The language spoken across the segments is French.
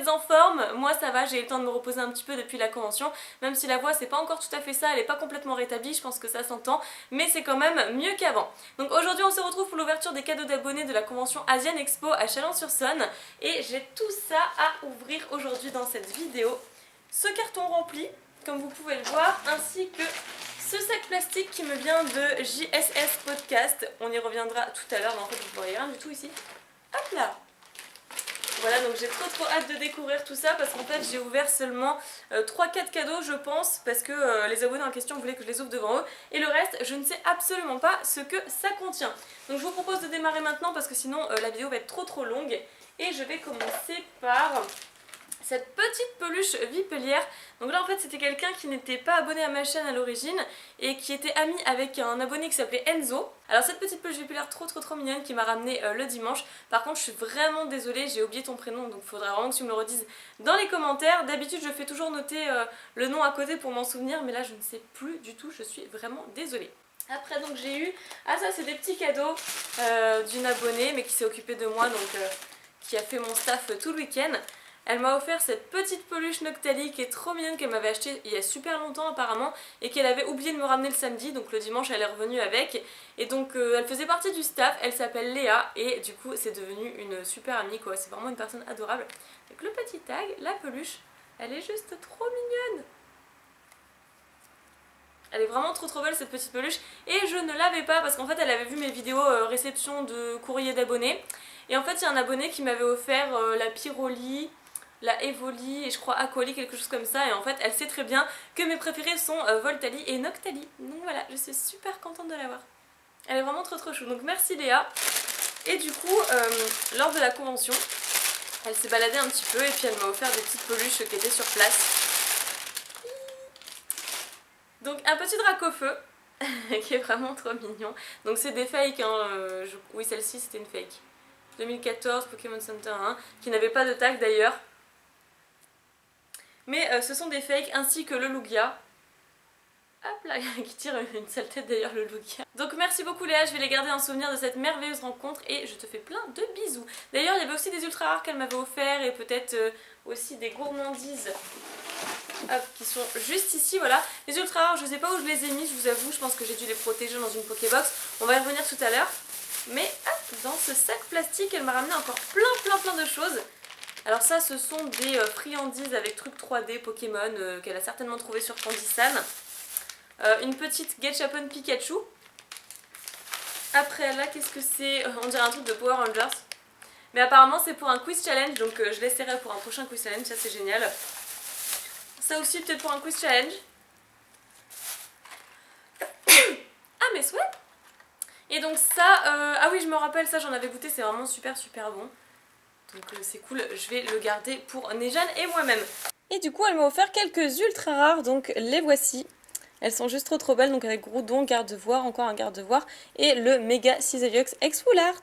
êtes en forme, moi ça va, j'ai eu le temps de me reposer un petit peu depuis la convention, même si la voix c'est pas encore tout à fait ça, elle est pas complètement rétablie, je pense que ça s'entend, mais c'est quand même mieux qu'avant. Donc aujourd'hui on se retrouve pour l'ouverture des cadeaux d'abonnés de la convention Asian Expo à Chalon-sur-Saône, et j'ai tout ça à ouvrir aujourd'hui dans cette vidéo. Ce carton rempli, comme vous pouvez le voir, ainsi que ce sac plastique qui me vient de JSS Podcast, on y reviendra tout à l'heure, mais en fait vous ne voyez rien du tout ici. Hop là! Voilà, donc j'ai trop hâte de découvrir tout ça parce qu'en fait j'ai ouvert seulement 3-4 cadeaux je pense, parce que les abonnés en question voulaient que je les ouvre devant eux, et le reste je ne sais absolument pas ce que ça contient. Donc je vous propose de démarrer maintenant parce que sinon la vidéo va être trop longue, et je vais commencer par cette petite peluche vipelière. Donc là en fait c'était quelqu'un qui n'était pas abonné à ma chaîne à l'origine et qui était ami avec un abonné qui s'appelait Enzo. Alors cette petite peluche vipelière trop mignonne qui m'a ramené le dimanche. Par contre je suis vraiment désolée, j'ai oublié ton prénom, donc il faudra vraiment que tu me le redises dans les commentaires. D'habitude je fais toujours noter le nom à côté pour m'en souvenir, mais là je ne sais plus du tout, je suis vraiment désolée. Après donc j'ai eu, ah ça c'est des petits cadeaux d'une abonnée mais qui s'est occupée de moi, donc qui a fait mon staff tout le week-end. Elle m'a offert cette petite peluche Noctali qui est trop mignonne, qu'elle m'avait achetée il y a super longtemps apparemment, et qu'elle avait oublié de me ramener le samedi, donc le dimanche elle est revenue avec. Et donc elle faisait partie du staff, elle s'appelle Léa, et du coup c'est devenu une super amie quoi, c'est vraiment une personne adorable. Donc le petit tag, la peluche, elle est juste trop mignonne. Elle est vraiment trop belle cette petite peluche, et je ne l'avais pas parce qu'en fait elle avait vu mes vidéos réception de courrier d'abonnés, et en fait il y a un abonné qui m'avait offert la Pyroli, la Evoli et je crois Aquali, quelque chose comme ça, et en fait elle sait très bien que mes préférés sont Voltali et Noctali. Donc voilà, je suis super contente de l'avoir. Elle est vraiment trop chou, donc merci Léa. Et du coup, lors de la convention, elle s'est baladée un petit peu et puis elle m'a offert des petites peluches qui étaient sur place. Donc un petit drac-au-feu qui est vraiment trop mignon. Donc c'est des fakes, hein, oui celle-ci c'était une fake. 2014 Pokémon Center 1, qui n'avait pas de tag d'ailleurs. Mais ce sont des fakes, ainsi que le Lugia. Hop là, qui tire une sale tête d'ailleurs le Lugia. Donc merci beaucoup Léa, je vais les garder en souvenir de cette merveilleuse rencontre et je te fais plein de bisous. D'ailleurs il y avait aussi des ultra rares qu'elle m'avait offert et peut-être aussi des gourmandises. Hop, qui sont juste ici, voilà. Les ultra rares, je sais pas où je les ai mis, je vous avoue, je pense que j'ai dû les protéger dans une Pokébox. On va y revenir tout à l'heure. Mais hop, dans ce sac plastique, elle m'a ramené encore plein de choses. Alors ça, ce sont des friandises avec trucs 3D Pokémon qu'elle a certainement trouvé sur Candysan. Une petite Gachapon Pikachu. Après là, qu'est-ce que c'est? On dirait un truc de Power Rangers. Mais apparemment c'est pour un quiz challenge, donc je l'essaierai pour un prochain quiz challenge, ça c'est génial. Ça aussi peut-être pour un quiz challenge. Ah mes souhaits. Et donc ça, ah oui je me rappelle, ça j'en avais goûté, c'est vraiment super bon. Donc c'est cool, je vais le garder pour Nejane et moi-même. Et du coup elle m'a offert quelques ultra rares, donc les voici. Elles sont juste trop belles, donc avec Groudon, garde-voir, encore un garde-voir, et le méga Ciseliox X Full Art.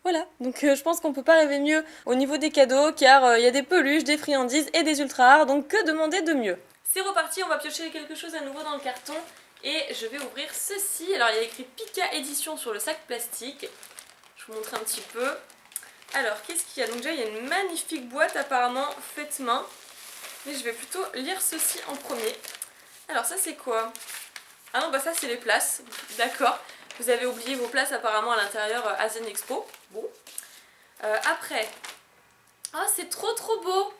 Voilà, donc je pense qu'on peut pas rêver mieux au niveau des cadeaux, car il y a des peluches, des friandises et des ultra rares, donc que demander de mieux? C'est reparti, on va piocher quelque chose à nouveau dans le carton, et je vais ouvrir ceci. Alors il y a écrit Pika Édition sur le sac plastique, je vous montre un petit peu. Alors qu'est-ce qu'il y a? Donc déjà il y a une magnifique boîte apparemment faite main, mais je vais plutôt lire ceci en premier. Alors ça c'est quoi? Ah non bah ça c'est les places, d'accord. Vous avez oublié vos places apparemment à l'intérieur Asian Expo. Bon. Après, ah c'est trop beau.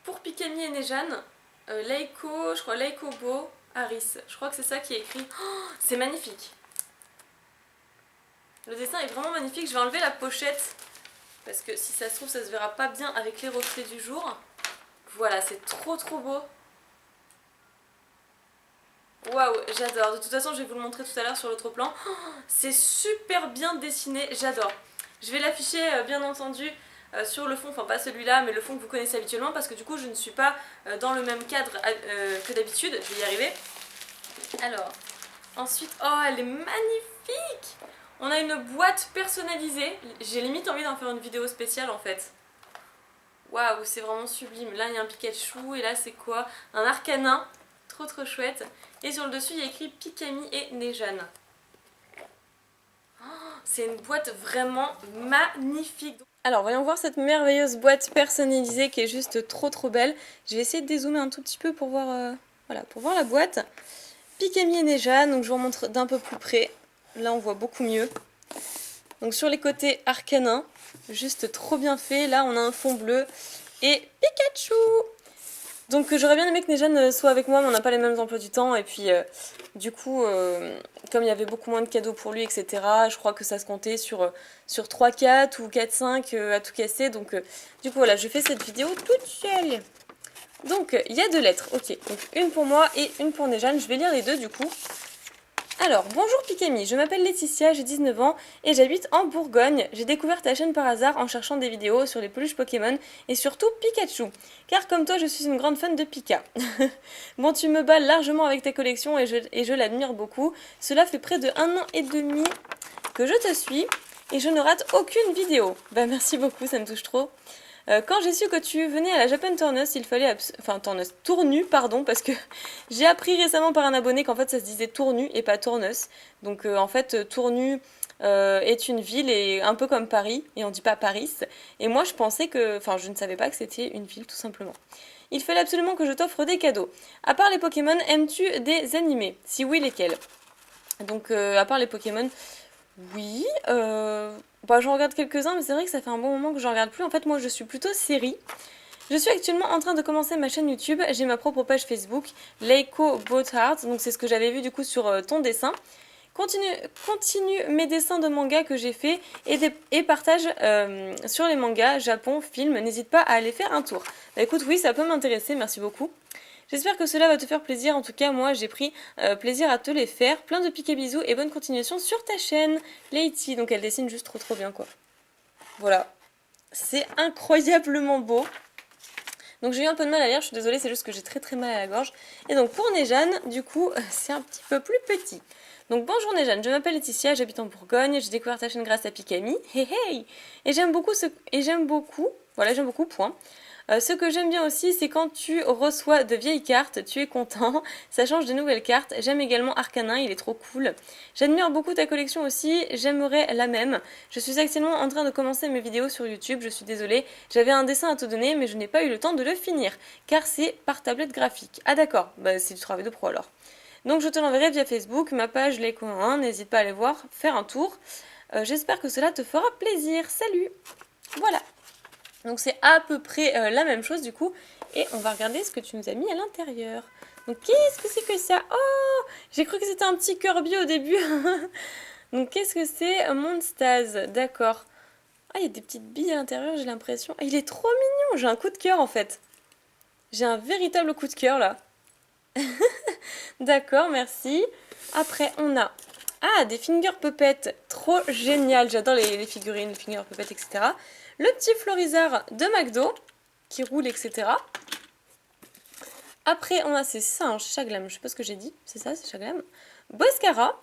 Pour Pikami et Nejane, Leiko, je crois Leiko Bo Harris. Je crois que c'est ça qui est écrit. Oh, c'est magnifique. Le dessin est vraiment magnifique. Je vais enlever la pochette parce que si ça se trouve ça se verra pas bien avec les reflets du jour. Voilà, c'est trop beau. Waouh, j'adore. De toute façon, je vais vous le montrer tout à l'heure sur l'autre plan. Oh, c'est super bien dessiné, j'adore. Je vais l'afficher bien entendu sur le fond, enfin pas celui-là, mais le fond que vous connaissez habituellement, parce que du coup je ne suis pas dans le même cadre que d'habitude. Je vais y arriver. Alors, ensuite, oh elle est magnifique. On a une boîte personnalisée. J'ai limite envie d'en faire une vidéo spéciale en fait. Waouh, c'est vraiment sublime. Là il y a un Pikachu et là c'est quoi? Un Arcanin. Trop chouette. Et sur le dessus il y a écrit Pikami et Nejane. Oh, c'est une boîte vraiment magnifique. Alors voyons voir cette merveilleuse boîte personnalisée qui est juste trop belle. Je vais essayer de dézoomer un tout petit peu pour voir, voilà, pour voir la boîte. Pikami et Nejan, donc je vous remontre d'un peu plus près. Là on voit beaucoup mieux. Donc sur les côtés Arcanin, juste trop bien fait. Là on a un fond bleu et Pikachu. Donc j'aurais bien aimé que Nejan soit avec moi, mais on n'a pas les mêmes emplois du temps. Et puis du coup, comme il y avait beaucoup moins de cadeaux pour lui, etc., je crois que ça se comptait sur 3-4 ou 4-5 à tout casser. Donc du coup voilà, je fais cette vidéo toute seule. Donc il y a 2 lettres, ok. Donc une pour moi et une pour Nejan. Je vais lire les deux du coup. Alors, bonjour Pikami, je m'appelle Laetitia, j'ai 19 ans et j'habite en Bourgogne. J'ai découvert ta chaîne par hasard en cherchant des vidéos sur les peluches Pokémon et surtout Pikachu. Car comme toi, je suis une grande fan de Pika. Bon, tu me bats largement avec ta collection et je l'admire beaucoup. Cela fait près de 1 an et demi que je te suis et je ne rate aucune vidéo. Bah merci beaucoup, ça me touche trop. Quand j'ai su que tu venais à la Japan Tournus, il fallait Tournu, pardon, parce que j'ai appris récemment par un abonné qu'en fait ça se disait Tournu et pas Tournus. Donc en fait Tournu est une ville et un peu comme Paris, et on dit pas Paris. Et moi je pensais que, enfin je ne savais pas que c'était une ville tout simplement. Il fallait absolument que je t'offre des cadeaux. À part les Pokémon, aimes-tu des animés? Si oui, lesquels? Donc à part les Pokémon, oui, bah, j'en regarde quelques-uns, mais c'est vrai que ça fait un bon moment que j'en regarde plus. En fait, moi, je suis plutôt série. Je suis actuellement en train de commencer ma chaîne YouTube. J'ai ma propre page Facebook, Leiko Boatheart. Donc, c'est ce que j'avais vu du coup sur ton dessin. Continue mes dessins de manga que j'ai fait et partage sur les mangas, Japon, films. N'hésite pas à aller faire un tour. Bah, écoute, oui, ça peut m'intéresser. Merci beaucoup. J'espère que cela va te faire plaisir. En tout cas, moi, j'ai pris plaisir à te les faire. Plein de piques et bisous et bonne continuation sur ta chaîne, Leiti. Donc, elle dessine juste trop bien, quoi. Voilà. C'est incroyablement beau. Donc, j'ai eu un peu de mal à lire. Je suis désolée, c'est juste que j'ai très mal à la gorge. Et donc, pour Nejan, du coup, c'est un petit peu plus petit. Donc, bonjour Nejan, je m'appelle Laetitia, j'habite en Bourgogne. J'ai découvert ta chaîne grâce à Pikami. Hey. Et j'aime beaucoup voilà, j'aime beaucoup, point. Ce que j'aime bien aussi, c'est quand tu reçois de vieilles cartes, tu es content, ça change de nouvelles cartes. J'aime également Arcanin, il est trop cool. J'admire beaucoup ta collection aussi, j'aimerais la même. Je suis actuellement en train de commencer mes vidéos sur YouTube, je suis désolée. J'avais un dessin à te donner, mais je n'ai pas eu le temps de le finir, car c'est par tablette graphique. Ah d'accord, bah c'est du travail de pro alors. Donc je te l'enverrai via Facebook, ma page Leiko1, n'hésite pas à aller voir, faire un tour. J'espère que cela te fera plaisir. Salut! Voilà. Donc c'est à peu près la même chose du coup. Et on va regarder ce que tu nous as mis à l'intérieur. Donc qu'est-ce que c'est que ça? Oh, j'ai cru que c'était un petit Kirby au début. Donc qu'est-ce que c'est? Mondstaz, d'accord. Ah, il y a des petites billes à l'intérieur, j'ai l'impression. Ah, il est trop mignon, j'ai un coup de cœur en fait. J'ai un véritable coup de cœur là. D'accord, merci. Après on a... Ah, des finger puppets. Trop génial, j'adore les figurines, les finger puppets, etc. Le petit Florizard de McDo qui roule, etc. Après, on a c'est ça, un Chaglam, je sais pas ce que j'ai dit, c'est ça, c'est Chaglam. Boscara,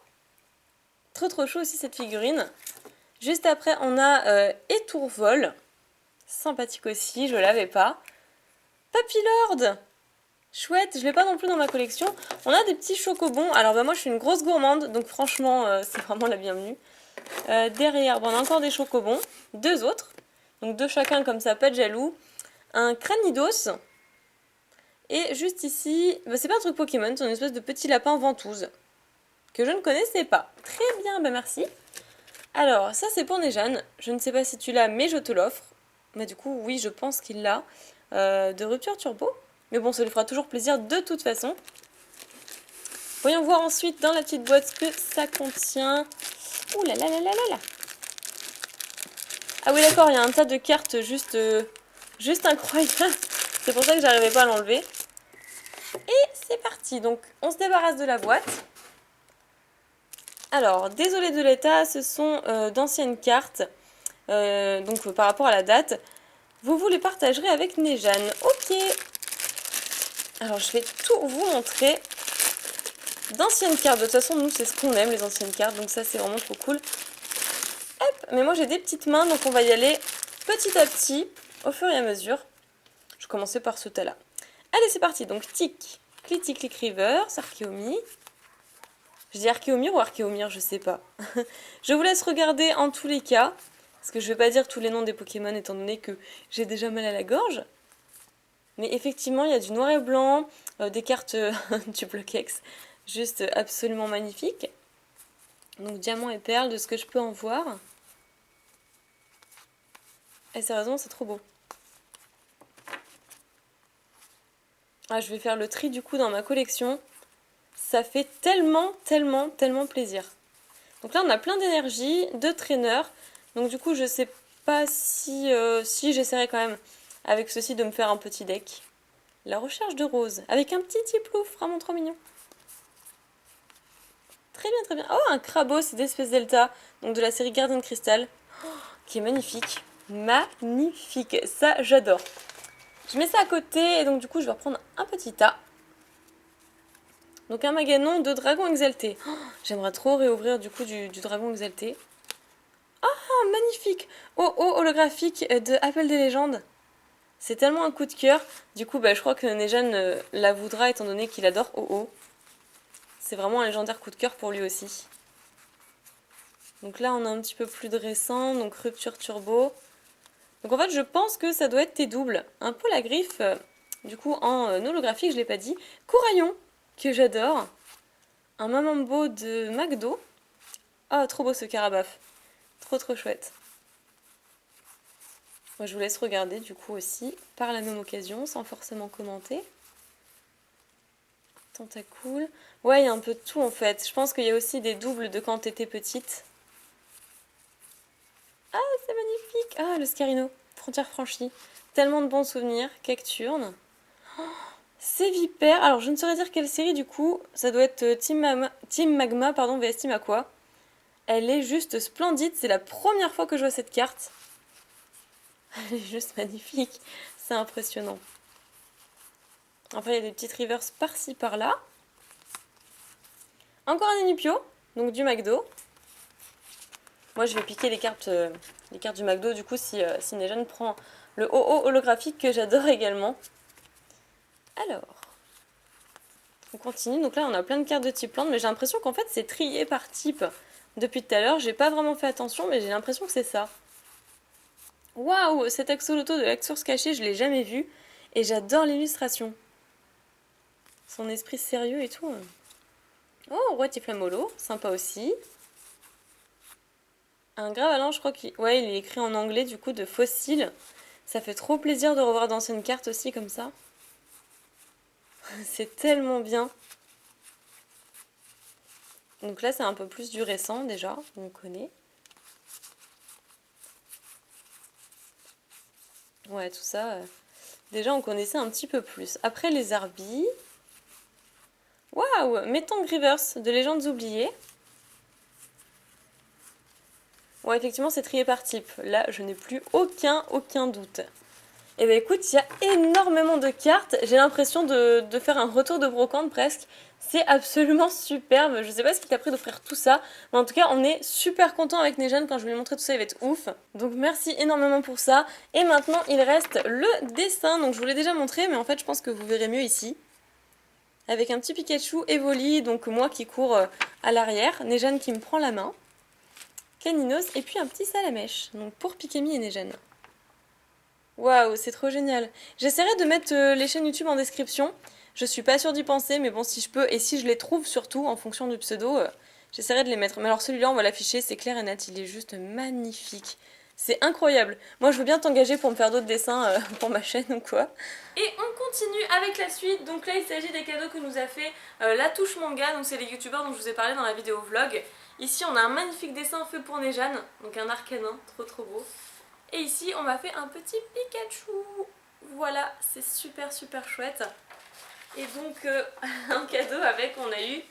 trop chaud aussi cette figurine. Juste après, on a Étourvol, sympathique aussi, je l'avais pas. Papillord, chouette, je l'ai pas non plus dans ma collection. On a des petits chocobons, alors bah moi je suis une grosse gourmande, donc franchement c'est vraiment la bienvenue. Derrière, bon, on a encore des chocobons, 2 autres. Donc 2 chacun comme ça, pas de jaloux. Un Cranidos. Et juste ici, bah c'est pas un truc Pokémon, c'est une espèce de petit lapin ventouse. Que je ne connaissais pas. Très bien, bah merci. Alors, ça c'est pour Nejan. Je ne sais pas si tu l'as, mais je te l'offre. Mais du coup, oui, je pense qu'il l'a. De rupture turbo. Mais bon, ça lui fera toujours plaisir de toute façon. Voyons voir ensuite dans la petite boîte ce que ça contient. Ouh là là là là là là. Ah oui d'accord, il y a un tas de cartes juste incroyable. C'est pour ça que j'arrivais pas à l'enlever. Et c'est parti, donc on se débarrasse de la boîte. Alors, désolé de l'état, ce sont d'anciennes cartes. Donc par rapport à la date. Vous les partagerez avec Nejan. Ok. Alors je vais tout vous montrer. D'anciennes cartes, de toute façon nous c'est ce qu'on aime, les anciennes cartes. Donc ça c'est vraiment trop cool. Hop, mais moi j'ai des petites mains, donc on va y aller petit à petit, au fur et à mesure. Je commençais par ce tas-là. Allez, c'est parti. Donc, Tic, Click River, Archeomir. Je dis Archeomir ou Archeomir, je sais pas. Je vous laisse regarder en tous les cas. Parce que je vais pas dire tous les noms des Pokémon étant donné que j'ai déjà mal à la gorge. Mais effectivement, il y a du noir et blanc, des cartes du Block-X, juste absolument magnifiques. Donc diamant et perle, de ce que je peux en voir. Et sérieusement, c'est trop beau. Ah, je vais faire le tri du coup dans ma collection. Ça fait tellement, tellement, tellement plaisir. Donc là, on a plein d'énergie, de traîneurs. Donc du coup, je sais pas si j'essaierai quand même avec ceci de me faire un petit deck. La recherche de rose, avec un petit Tiplouf, vraiment trop mignon. Très bien, très bien. Oh, un Crabot, c'est d'espèce Delta, donc de la série Gardien de Cristal, qui est magnifique. Magnifique, ça j'adore. Je mets ça à côté, et donc du coup, je vais reprendre un petit tas. Donc un Maganon de Dragon Exalté. Oh, j'aimerais trop réouvrir du coup du Dragon Exalté. Oh, magnifique. Oh, oh, holographique de Appel des légendes. C'est tellement un coup de cœur. Du coup, je crois que Nejan la voudra étant donné qu'il adore Oh Oh. C'est vraiment un légendaire coup de cœur pour lui aussi. Donc là, on a un petit peu plus de récent. Donc Rupture Turbo. Donc en fait, je pense que ça doit être tes doubles. Un peu la griffe, du coup, en holographique, je ne l'ai pas dit. Coraillon, que j'adore. Un Mamambo de McDo. Ah, trop beau ce Carabaf. Trop trop chouette. Moi, je vous laisse regarder du coup aussi, par la même occasion, sans forcément commenter. Tentacool. Ouais, il y a un peu de tout en fait. Je pense qu'il y a aussi des doubles de quand t'étais petite. Ah, c'est magnifique. Ah, le Scarino. Frontière franchie. Tellement de bons souvenirs. Cacturne. Oh, c'est Vipère. Alors, je ne saurais dire quelle série du coup. Ça doit être Team Magma, pardon, vs Team Aqua. Elle est juste splendide. C'est la première fois que je vois cette carte. Elle est juste magnifique. C'est impressionnant. Enfin, il y a des petites reverses par-ci, par-là. Encore un Enipio, donc du McDo. Moi, je vais piquer les cartes du McDo, du coup, si Nejan prend le OO holographique que j'adore également. Alors, on continue. Donc là, on a plein de cartes de type plante, mais j'ai l'impression qu'en fait, c'est trié par type. Depuis tout à l'heure, j'ai pas vraiment fait attention, mais j'ai l'impression que c'est ça. Waouh, cet axoloto de l'Axours caché, je l'ai jamais vu. Et j'adore l'illustration. Son esprit sérieux et tout. Oh, Roi Tiflamolo, sympa aussi. Un Gravalan, je crois qu'il ouais, il est écrit en anglais du coup de fossile. Ça fait trop plaisir de revoir d'anciennes cartes aussi comme ça. C'est tellement bien. Donc là, c'est un peu plus du récent déjà, on connaît. Ouais, tout ça, déjà on connaissait un petit peu plus. Après les Arbis. Waouh, Métang Rivers de Légendes oubliées. Ouais, effectivement, c'est trié par type. Là, je n'ai plus aucun doute. Et bah écoute, il y a énormément de cartes. J'ai l'impression de faire un retour de brocante presque. C'est absolument superbe. Je sais pas ce qui t'a pris d'offrir tout ça. Mais en tout cas, on est super content avec Nejan. Quand je lui ai montré tout ça, il va être ouf. Donc merci énormément pour ça. Et maintenant, il reste le dessin. Donc je vous l'ai déjà montré, mais en fait, je pense que vous verrez mieux ici. Avec un petit Pikachu Evoli, donc moi qui cours à l'arrière. Nejan qui me prend la main. Caninos et puis un petit Salamèche. Donc pour Pikemi et Nejan. Waouh, c'est trop génial. J'essaierai de mettre les chaînes YouTube en description. Je suis pas sûre d'y penser, mais bon, si je peux, et si je les trouve surtout, en fonction du pseudo, j'essaierai de les mettre. Mais alors celui-là, on va l'afficher, c'est clair et net, il est juste magnifique. C'est incroyable. Moi, je veux bien t'engager pour me faire d'autres dessins pour ma chaîne ou quoi. Et on continue avec la suite. Donc là, il s'agit des cadeaux que nous a fait La Touche Manga. Donc c'est les youtubeurs dont je vous ai parlé dans la vidéo vlog. Ici, on a un magnifique dessin fait pour Nejan. Donc un arcanin, trop beau. Et ici, on m'a fait un petit Pikachu. Voilà, c'est super chouette. Et donc, un cadeau avec, on a eu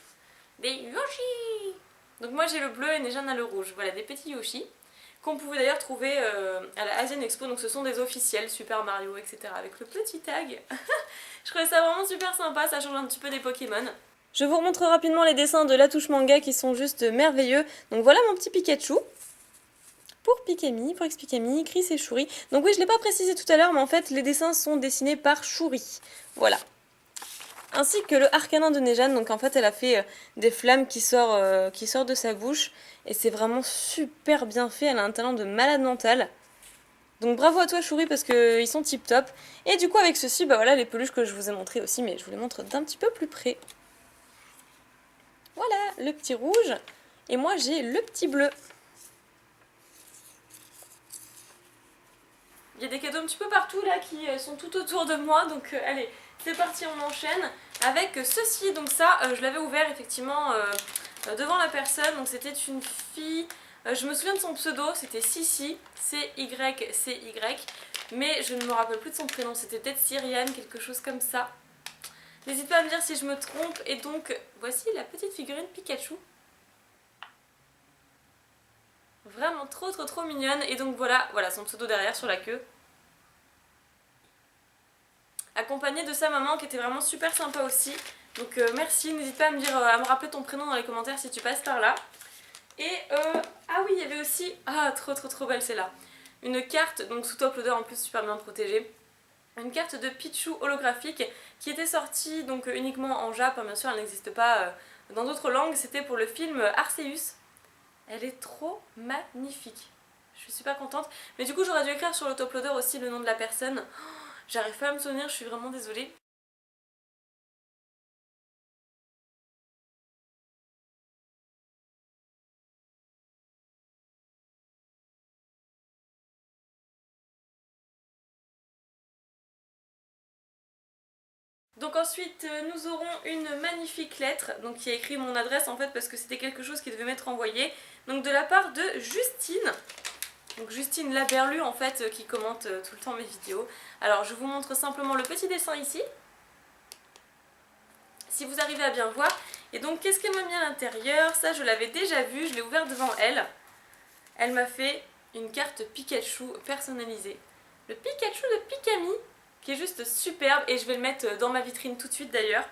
des Yoshi. Donc moi, j'ai le bleu et Nejan a le rouge. Voilà, des petits Yoshi qu'on pouvait d'ailleurs trouver à la Asian Expo. Donc ce sont des officiels, Super Mario, etc. avec le petit tag. Je trouvais ça vraiment super sympa, ça change un petit peu des Pokémon. Je vous remontre rapidement les dessins de La Touche Manga qui sont juste merveilleux. Donc voilà mon petit Pikachu. Pour Pikemi, pour Xpikemi, Chris et Shuri. Donc oui, je ne l'ai pas précisé tout à l'heure, mais en fait, les dessins sont dessinés par Shuri. Voilà. ainsi que le Arcanin de Nejane. Donc en fait elle a fait des flammes qui sortent de sa bouche et c'est vraiment super bien fait, elle a un talent de malade mental. Donc bravo à toi Chouri parce qu'ils sont tip top. Et du coup avec ceci, bah voilà les peluches que je vous ai montrées aussi, mais je vous les montre d'un petit peu plus près. Voilà, le petit rouge. Et moi j'ai le petit bleu. Il y a des cadeaux un petit peu partout là qui sont tout autour de moi. Donc allez, c'est parti, on enchaîne avec ceci. Donc ça, je l'avais ouvert effectivement devant la personne. Donc c'était une fille... je me souviens de son pseudo, c'était Sissi, C-Y-C-Y. Mais je ne me rappelle plus de son prénom, c'était peut-être Cyriane, quelque chose comme ça. N'hésite pas à me dire si je me trompe. Et donc, voici la petite figurine Pikachu. Vraiment trop mignonne. Et donc voilà son pseudo derrière sur la queue. Accompagnée de sa maman qui était vraiment super sympa aussi. Donc merci, n'hésite pas à me rappeler ton prénom dans les commentaires si tu passes par là. Et ah oui, il y avait aussi, trop belle celle-là. Une carte, donc sous top loader en plus super bien protégée. Une carte de Pichu holographique qui était sortie donc uniquement en Jap, bien sûr elle n'existe pas dans d'autres langues, c'était pour le film Arceus. Elle est trop magnifique, je suis super contente, mais du coup j'aurais dû écrire sur le top loader aussi le nom de la personne. J'arrive pas à me souvenir, je suis vraiment désolée. Donc ensuite nous aurons une magnifique lettre donc qui a écrit mon adresse en fait parce que c'était quelque chose qui devait m'être envoyé, donc de la part de Justine. Donc Justine Laberlu en fait qui commente tout le temps mes vidéos. Alors je vous montre simplement le petit dessin ici, si vous arrivez à bien voir. Et donc qu'est-ce qu'elle m'a mis à l'intérieur? Ça je l'avais déjà vu, je l'ai ouvert devant elle. Elle m'a fait une carte Pikachu personnalisée. Le Pikachu de Pikami qui est juste superbe et je vais le mettre dans ma vitrine tout de suite d'ailleurs.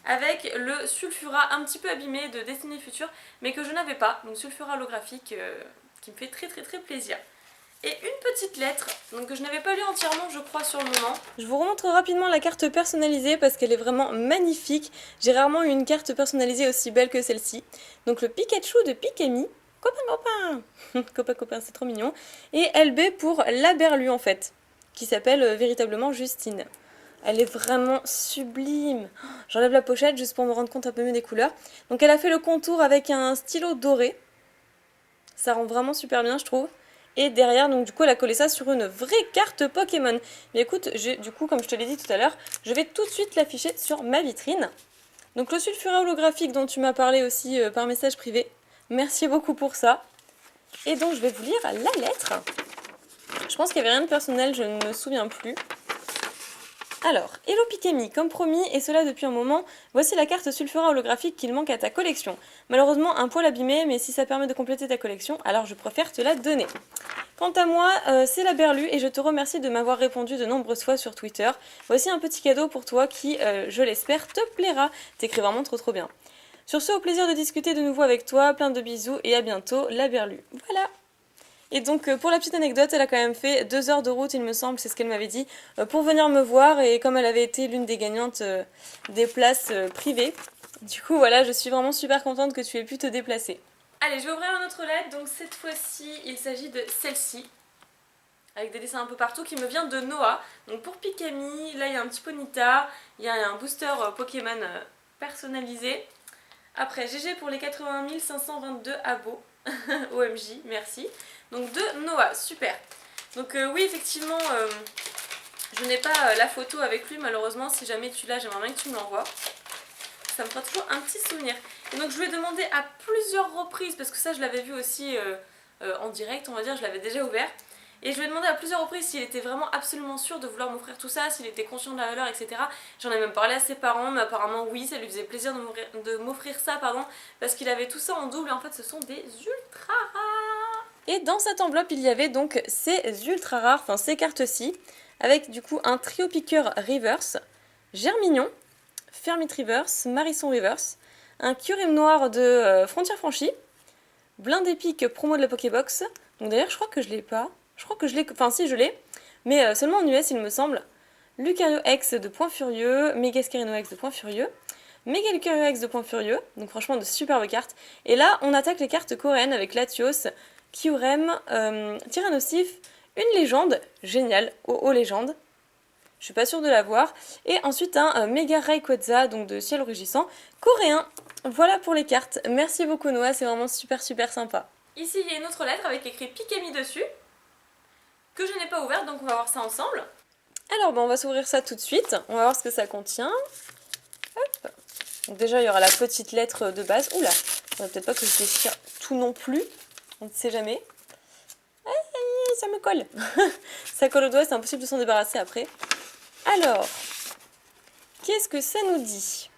Avec le Sulfura un petit peu abîmé de Destinée Future mais que je n'avais pas. Donc Sulfura holographique qui me fait très plaisir. Et une petite lettre, donc que je n'avais pas lu entièrement je crois sur le moment. Je vous remontre rapidement la carte personnalisée parce qu'elle est vraiment magnifique. J'ai rarement eu une carte personnalisée aussi belle que celle-ci. Donc le Pikachu de Pikami, copain, c'est trop mignon. Et LB pour Laberlu en fait, qui s'appelle véritablement Justine. Elle est vraiment sublime. J'enlève la pochette juste pour me rendre compte un peu mieux des couleurs. Donc elle a fait le contour avec un stylo doré. Ça rend vraiment super bien je trouve. Et derrière, donc du coup, elle a collé ça sur une vraie carte Pokémon. Mais écoute, du coup, comme je te l'ai dit tout à l'heure, je vais tout de suite l'afficher sur ma vitrine. Donc le Sulfura holographique dont tu m'as parlé aussi par message privé. Merci beaucoup pour ça. Et donc je vais vous lire la lettre. Je pense qu'il n'y avait rien de personnel, je ne me souviens plus. Alors, hello Pikami, comme promis, et cela depuis un moment, voici la carte Sulfura holographique qu'il manque à ta collection. Malheureusement, un poil abîmé, mais si ça permet de compléter ta collection, alors je préfère te la donner. Quant à moi, c'est Laberlu, et je te remercie de m'avoir répondu de nombreuses fois sur Twitter. Voici un petit cadeau pour toi qui, je l'espère, te plaira. T'écris vraiment trop bien. Sur ce, au plaisir de discuter de nouveau avec toi, plein de bisous, et à bientôt, Laberlu. Voilà. Et donc pour la petite anecdote, elle a quand même fait 2 heures de route il me semble, c'est ce qu'elle m'avait dit, pour venir me voir et comme elle avait été l'une des gagnantes des places privées, du coup voilà, je suis vraiment super contente que tu aies pu te déplacer. Allez, je vais ouvrir une autre lettre, donc cette fois-ci il s'agit de celle-ci, avec des dessins un peu partout, qui me vient de Noah. Donc pour Pikami, là il y a un petit Ponyta, il y a un booster Pokémon personnalisé. Après GG pour les 80 522 abos. OMJ, merci. Donc de Noah, super. Donc oui, effectivement, je n'ai pas la photo avec lui, malheureusement. Si jamais tu l'as, j'aimerais bien que tu me l'envoies. Ça me fera toujours un petit souvenir. Et donc je lui ai demandé à plusieurs reprises, parce que ça je l'avais vu aussi en direct, on va dire, je l'avais déjà ouvert. Et je lui ai demandé à plusieurs reprises s'il était vraiment absolument sûr de vouloir m'offrir tout ça, s'il était conscient de la valeur, etc. J'en ai même parlé à ses parents, mais apparemment oui, ça lui faisait plaisir de m'offrir ça, pardon, parce qu'il avait tout ça en double et en fait ce sont des ultra rares. Et dans cette enveloppe il y avait donc ces ultra rares, enfin ces cartes-ci, avec du coup un trio piqueur reverse, Germignon, Fermite reverse, Marisson reverse, un Kyurem noir de Frontière franchie, Blind épique promo de la Pokébox, donc d'ailleurs je crois que je l'ai pas. Je crois que je l'ai, enfin si je l'ai, mais seulement en US il me semble. Lucario X de Point Furieux, Megascarino X de Point Furieux, Mega Lucario X de Point Furieux, donc franchement de superbes cartes. Et là, on attaque les cartes coréennes avec Latios, Kyurem, Tyrannosif, une légende, génial, OO légende. Je suis pas sûre de l'avoir. Et ensuite un Mega Rayquaza, donc de Ciel Rugissant, coréen. Voilà pour les cartes. Merci beaucoup Noah, c'est vraiment super sympa. Ici il y a une autre lettre avec écrit Pikami dessus, que je n'ai pas ouverte, donc on va voir ça ensemble. Alors on va s'ouvrir ça tout de suite, on va voir ce que ça contient. Hop. Donc déjà il y aura la petite lettre de base. Oula, on va peut-être pas que je déchire tout non plus, on ne sait jamais. Ça me colle. Ça colle au doigt, c'est impossible de s'en débarrasser après. Alors, qu'est-ce que ça nous dit?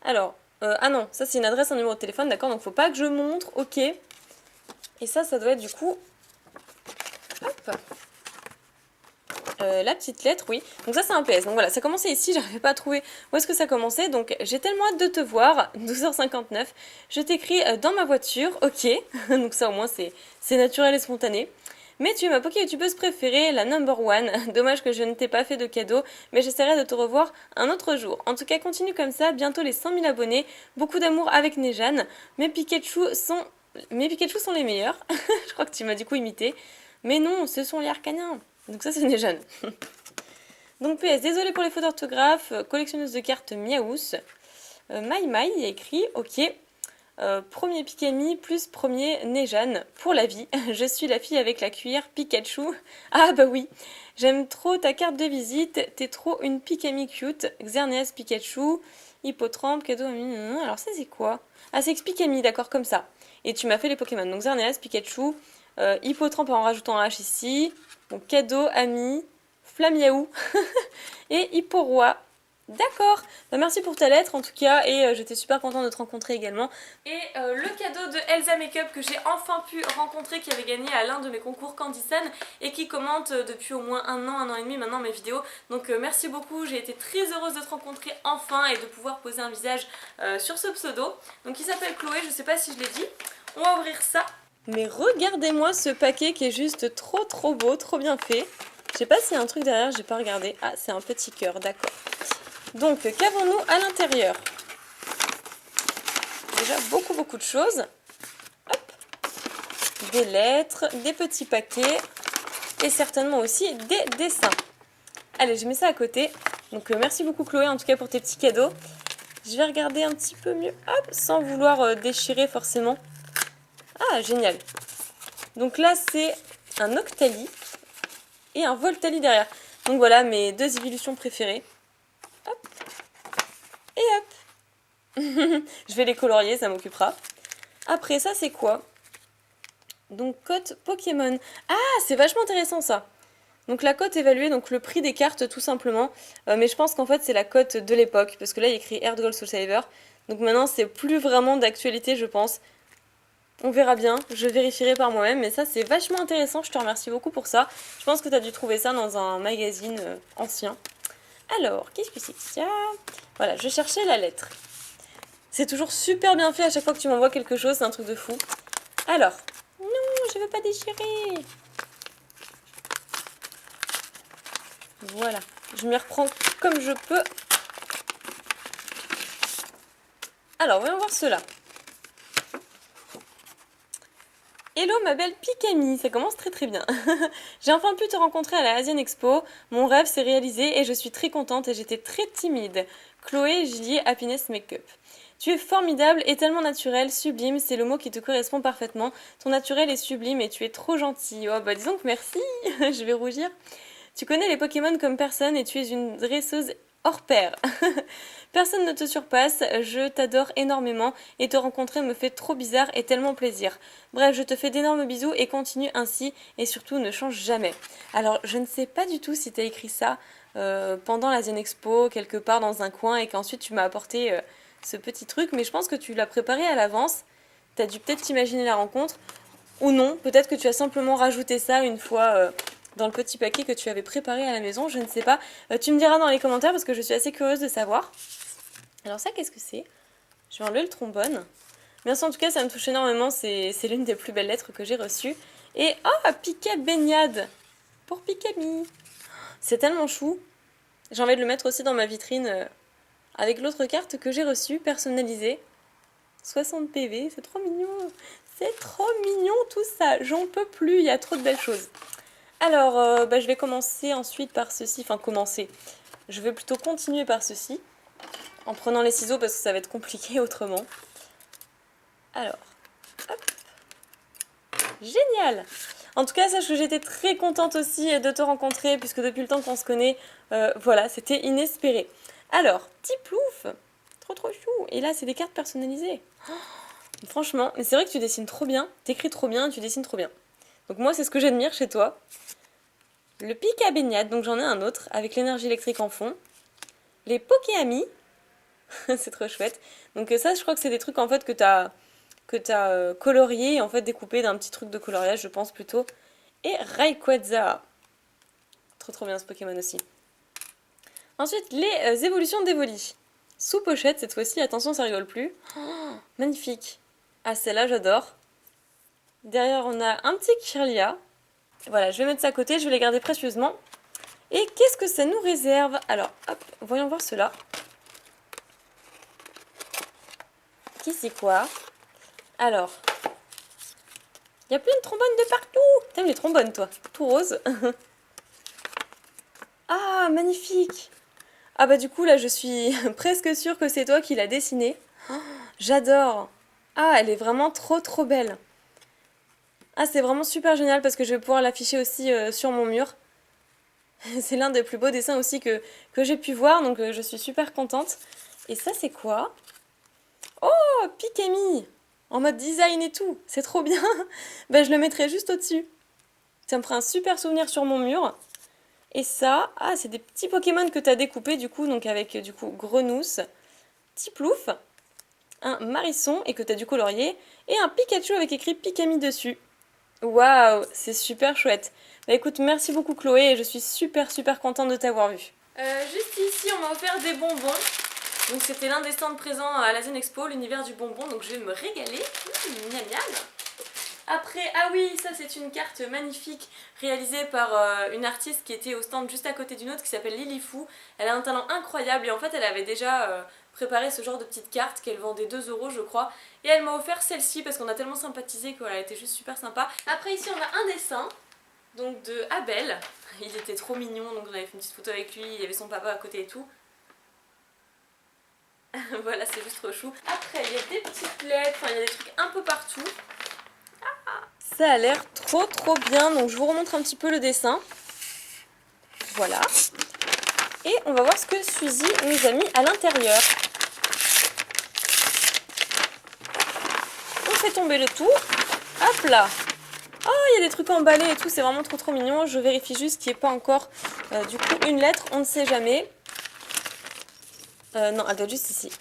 Alors, ah non, ça c'est une adresse, un numéro de téléphone, d'accord, donc faut pas que je montre, ok. Et ça doit être du coup... Hop. La petite lettre, oui. Donc ça c'est un PS. Donc voilà, ça commençait ici, j'arrivais pas à trouver où est-ce que ça commençait. Donc j'ai tellement hâte de te voir, 12h59. Je t'écris dans ma voiture, ok. Donc ça au moins c'est naturel et spontané. Mais tu es ma Poké-youtubeuse préférée, la number one. Dommage que je ne t'ai pas fait de cadeau, mais j'essaierai de te revoir un autre jour. En tout cas, continue comme ça, bientôt les 100 000 abonnés. Beaucoup d'amour avec Nejane. Mes Pikachu sont les meilleurs. Je crois que tu m'as du coup imité. Mais non, ce sont les Arcaniens. Donc ça c'est Nejane. Donc PS, désolé pour les fautes d'orthographe, collectionneuse de cartes Miaous. Maï, il y a écrit, ok. Premier Pikami plus premier Nejane pour la vie. Je suis la fille avec la cuillère Pikachu. Ah bah oui, j'aime trop ta carte de visite. T'es trop une Pikami cute. Xerneas Pikachu, Hippotrampe, cadeau. Alors ça c'est quoi? Ah c'est Pikami, d'accord, comme ça. Et tu m'as fait les Pokémon. Donc Xerneas, Pikachu, Hippotrampe en rajoutant un H ici. Donc cadeau, ami, Flamiaou et Hipporoi. D'accord, bah, merci pour ta lettre en tout cas et j'étais super contente de te rencontrer également. Et le cadeau de Elsa Makeup que j'ai enfin pu rencontrer, qui avait gagné à l'un de mes concours Candysan et qui commente depuis au moins un an et demi maintenant mes vidéos. Donc merci beaucoup, j'ai été très heureuse de te rencontrer enfin et de pouvoir poser un visage sur ce pseudo. Donc il s'appelle Chloé, je sais pas si je l'ai dit. On va ouvrir ça. Mais regardez-moi ce paquet qui est juste trop beau, trop bien fait. Je sais pas s'il y a un truc derrière, j'ai pas regardé. Ah, c'est un petit cœur, d'accord. Donc, qu'avons-nous à l'intérieur? Déjà beaucoup de choses. Hop. Des lettres, des petits paquets et certainement aussi des dessins. Allez, je mets ça à côté. Donc, merci beaucoup Chloé en tout cas pour tes petits cadeaux. Je vais regarder un petit peu mieux, hop, sans vouloir déchirer forcément. Ah, génial. Donc là, c'est un Octali et un Voltali derrière. Donc voilà mes deux évolutions préférées. Hop. Et hop. Je vais les colorier, ça m'occupera. Après, ça, c'est quoi? Donc, cote Pokémon. Ah, c'est vachement intéressant, ça. Donc, la cote évaluée, donc le prix des cartes, tout simplement. Mais je pense qu'en fait, c'est la cote de l'époque. Parce que là, il y a écrit Earth Gold Soul Saver. Donc, maintenant, c'est plus vraiment d'actualité, je pense. On verra bien, je vérifierai par moi-même, mais ça c'est vachement intéressant, je te remercie beaucoup pour ça. Je pense que tu as dû trouver ça dans un magazine ancien. Alors, qu'est-ce que c'est que ça? Voilà, je cherchais la lettre. C'est toujours super bien fait à chaque fois que tu m'envoies quelque chose, c'est un truc de fou. Alors, non, je veux pas déchirer. Voilà, je m'y reprends comme je peux. Alors, voyons voir cela. Hello ma belle Pikami, ça commence très bien. J'ai enfin pu te rencontrer à la Asian Expo, mon rêve s'est réalisé et je suis très contente et j'étais très timide. Chloé Gillier Happiness Makeup. Tu es formidable et tellement naturelle, sublime, c'est le mot qui te correspond parfaitement. Ton naturel est sublime et tu es trop gentille. Oh bah disons que merci, je vais rougir. Tu connais les Pokémon comme personne et tu es une dresseuse hors pair. Personne ne te surpasse, je t'adore énormément et te rencontrer me fait trop bizarre et tellement plaisir. Bref, je te fais d'énormes bisous et continue ainsi et surtout ne change jamais. Alors, je ne sais pas du tout si tu as écrit ça pendant l'Asian Expo, quelque part dans un coin et qu'ensuite tu m'as apporté ce petit truc, mais je pense que tu l'as préparé à l'avance. Tu as dû peut-être t'imaginer la rencontre ou non, peut-être que tu as simplement rajouté ça une fois... dans le petit paquet que tu avais préparé à la maison, je ne sais pas. Tu me diras dans les commentaires parce que je suis assez curieuse de savoir. Alors ça, qu'est-ce que c'est? Je vais enlever le trombone. Merci en tout cas, ça me touche énormément, c'est l'une des plus belles lettres que j'ai reçues. Et oh, Pika Baignade pour Pikami. C'est tellement chou. J'ai envie de le mettre aussi dans ma vitrine avec l'autre carte que j'ai reçue, personnalisée. 60 PV, c'est trop mignon. C'est trop mignon tout ça. J'en peux plus, il y a trop de belles choses. Alors, je vais commencer ensuite par ceci. Enfin, commencer. Je vais plutôt continuer par ceci. En prenant les ciseaux parce que ça va être compliqué autrement. Alors, hop. Génial! En tout cas, sache que j'étais très contente aussi de te rencontrer, puisque depuis le temps qu'on se connaît, voilà, c'était inespéré. Alors, petit plouf! Trop chou! Et là, c'est des cartes personnalisées. Oh, franchement, mais c'est vrai que tu dessines trop bien, t'écris trop bien, tu dessines trop bien. Donc moi, c'est ce que j'admire chez toi. Le pic à baignade, donc j'en ai un autre, avec l'énergie électrique en fond. Les Pokéamis, c'est trop chouette. Donc ça, je crois que c'est des trucs en fait que t'as colorié, en fait découpé d'un petit truc de coloriage, je pense plutôt. Et Rayquaza. Trop bien ce Pokémon aussi. Ensuite, les évolutions d'Evoli. Sous pochette cette fois-ci, attention ça rigole plus. Oh, magnifique. Ah celle-là j'adore. Derrière on a un petit Kirlia. Voilà, je vais mettre ça à côté, je vais les garder précieusement. Et qu'est-ce que ça nous réserve? Alors, hop, voyons voir cela. Qui c'est quoi? Alors, il y a plein de trombones de partout. T'aimes les trombones, toi? Tout rose. Ah, magnifique. Ah bah du coup, là, je suis presque sûre que c'est toi qui l'as dessinée. Oh, j'adore. Ah, elle est vraiment trop belle. Ah, c'est vraiment super génial parce que je vais pouvoir l'afficher aussi sur mon mur. C'est l'un des plus beaux dessins aussi que j'ai pu voir, donc je suis super contente. Et ça, c'est quoi? Oh, Pikami! En mode design et tout, c'est trop bien. Ben, je le mettrai juste au-dessus. Ça me fera un super souvenir sur mon mur. Et ça, ah, c'est des petits Pokémon que tu as découpés du coup, donc avec du coup Grenousse, Tiplouf, un Marisson et que tu as du colorié, et un Pikachu avec écrit Pikami dessus. Waouh, c'est super chouette. Bah écoute, merci beaucoup Chloé et je suis super contente de t'avoir vue. Juste ici, on m'a offert des bonbons. Donc c'était l'un des stands présents à la Zen Expo, l'univers du bonbon, donc je vais me régaler. Miam miam. Après, ah oui, ça c'est une carte magnifique réalisée par une artiste qui était au stand juste à côté d'une autre qui s'appelle Lilifou. Elle a un talent incroyable et en fait elle avait déjà préparé ce genre de petite carte qu'elle vendait 2 € je crois. Et elle m'a offert celle-ci parce qu'on a tellement sympathisé qu'elle était juste super sympa. Après ici on a un dessin donc de Abel. Il était trop mignon donc on avait fait une petite photo avec lui, il y avait son papa à côté et tout. Voilà, c'est juste trop chou. Après il y a des petites lettres, enfin il y a des trucs un peu partout. Ça a l'air trop bien, donc je vous remontre un petit peu le dessin. Voilà. Et on va voir ce que Suzy nous a mis à l'intérieur. On fait tomber le tout. Hop là. Oh, il y a des trucs emballés et tout, c'est vraiment trop mignon. Je vérifie juste qu'il n'y ait pas encore du coup une lettre, on ne sait jamais. Non, elle doit être juste ici.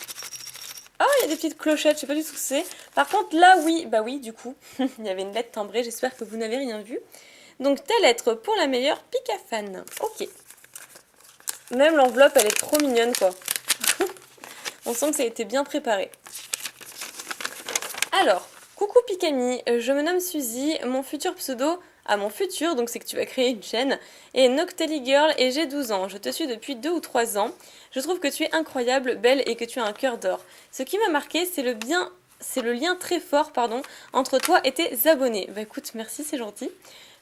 Oh, il y a des petites clochettes, je sais pas du tout ce que c'est. Par contre, là, oui, bah oui, du coup, il y avait une lettre timbrée, j'espère que vous n'avez rien vu. Donc, ta lettre pour la meilleure Pikafan. Ok. Même l'enveloppe, elle est trop mignonne, quoi. On sent que ça a été bien préparé. Alors, coucou Pikami, je me nomme Suzy, mon futur pseudo... Ah, mon futur, donc c'est que tu vas créer une chaîne, et Noctelli Girl et j'ai 12 ans. Je te suis depuis 2 ou 3 ans. Je trouve que tu es incroyable, belle et que tu as un cœur d'or. Ce qui m'a marqué, c'est le lien très fort entre toi et tes abonnés. Bah écoute, merci, c'est gentil.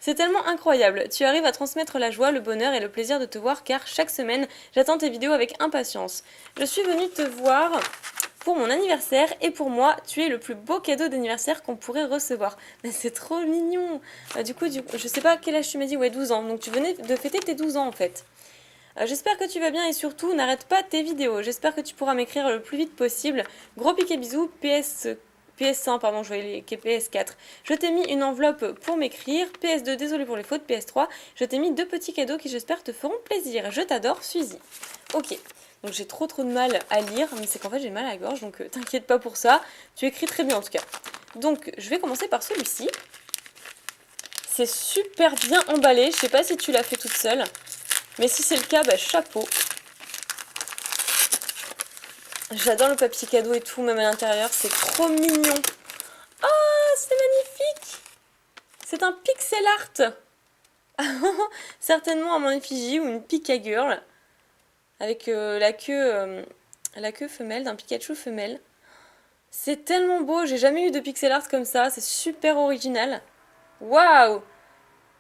C'est tellement incroyable. Tu arrives à transmettre la joie, le bonheur et le plaisir de te voir car chaque semaine, j'attends tes vidéos avec impatience. Je suis venue te voir pour mon anniversaire et pour moi, tu es le plus beau cadeau d'anniversaire qu'on pourrait recevoir. Mais c'est trop mignon. Du coup, je sais pas quel âge tu m'as dit, ouais 12 ans. Donc tu venais de fêter tes 12 ans en fait. J'espère que tu vas bien et surtout, n'arrête pas tes vidéos. J'espère que tu pourras m'écrire le plus vite possible. Gros piquet bisous, PS1, pardon, je voyais les PS4. Je t'ai mis une enveloppe pour m'écrire. PS2, désolé pour les fautes. PS3, je t'ai mis 2 petits cadeaux qui j'espère te feront plaisir. Je t'adore, Suzy. Ok. Donc j'ai trop de mal à lire, mais c'est qu'en fait j'ai mal à la gorge, donc t'inquiète pas pour ça. Tu écris très bien en tout cas. Donc je vais commencer par celui-ci. C'est super bien emballé, je sais pas si tu l'as fait toute seule. Mais si c'est le cas, bah chapeau. J'adore le papier cadeau et tout, même à l'intérieur, c'est trop mignon. Oh, c'est magnifique. C'est un pixel art. Certainement à mon effigie ou une Pika Girl. avec la queue femelle, d'un Pikachu femelle. C'est tellement beau, j'ai jamais eu de pixel art comme ça, c'est super original. Waouh!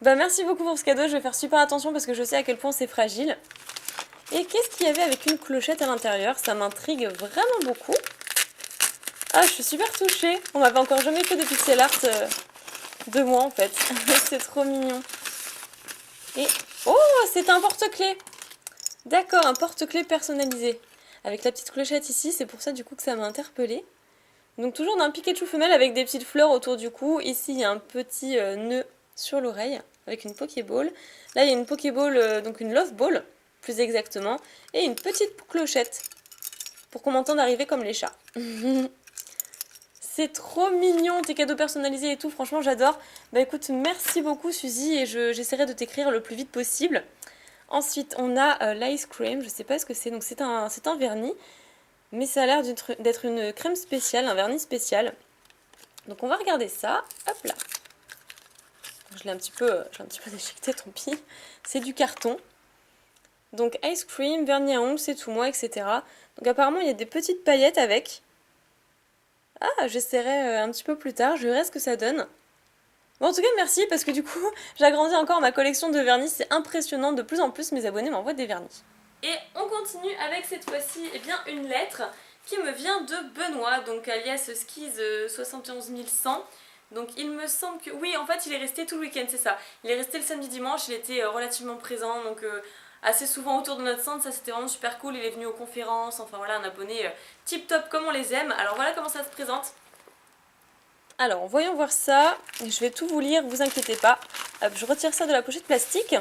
Bah merci beaucoup pour ce cadeau, je vais faire super attention parce que je sais à quel point c'est fragile. Et qu'est-ce qu'il y avait avec une clochette à l'intérieur? Ça m'intrigue vraiment beaucoup. Ah, je suis super touchée. On m'avait encore jamais fait de pixel art de moi en fait. C'est trop mignon. Et oh, c'est un porte-clés. D'accord, un porte-clés personnalisé. Avec la petite clochette ici, c'est pour ça du coup que ça m'a interpellée. Donc toujours d'un Pikachu femelle avec des petites fleurs autour du cou. Ici, il y a un petit nœud sur l'oreille avec une Pokéball. Là, il y a une Pokéball, donc une Love Ball, plus exactement. Et une petite clochette pour qu'on m'entende arriver comme les chats. C'est trop mignon, tes cadeaux personnalisés et tout, franchement j'adore. Bah écoute, merci beaucoup Suzy et j'essaierai de t'écrire le plus vite possible. Ensuite, on a l'ice cream, je sais pas ce que c'est, donc c'est un vernis. Mais ça a l'air d'être une crème spéciale, un vernis spécial. Donc on va regarder ça. Hop là. J'ai un petit peu déchiqueté, tant pis. C'est du carton. Donc ice cream, vernis à ongles, c'est tout moi, etc. Donc apparemment il y a des petites paillettes avec. Ah, j'essaierai un petit peu plus tard, je verrai ce que ça donne. Bon, en tout cas, merci parce que du coup, j'agrandis encore ma collection de vernis. C'est impressionnant, de plus en plus mes abonnés m'envoient des vernis. Et on continue avec cette fois-ci une lettre qui me vient de Benoît, donc alias Skiz 711 Donc il me semble que... Oui, en fait il est resté tout le week-end, c'est ça. Il est resté le samedi dimanche, il était relativement présent, donc assez souvent autour de notre centre, ça c'était vraiment super cool. Il est venu aux conférences, enfin voilà, un abonné tip top comme on les aime. Alors voilà comment ça se présente. Alors, voyons voir ça. Je vais tout vous lire, vous inquiétez pas. Hop, je retire ça de la pochette plastique.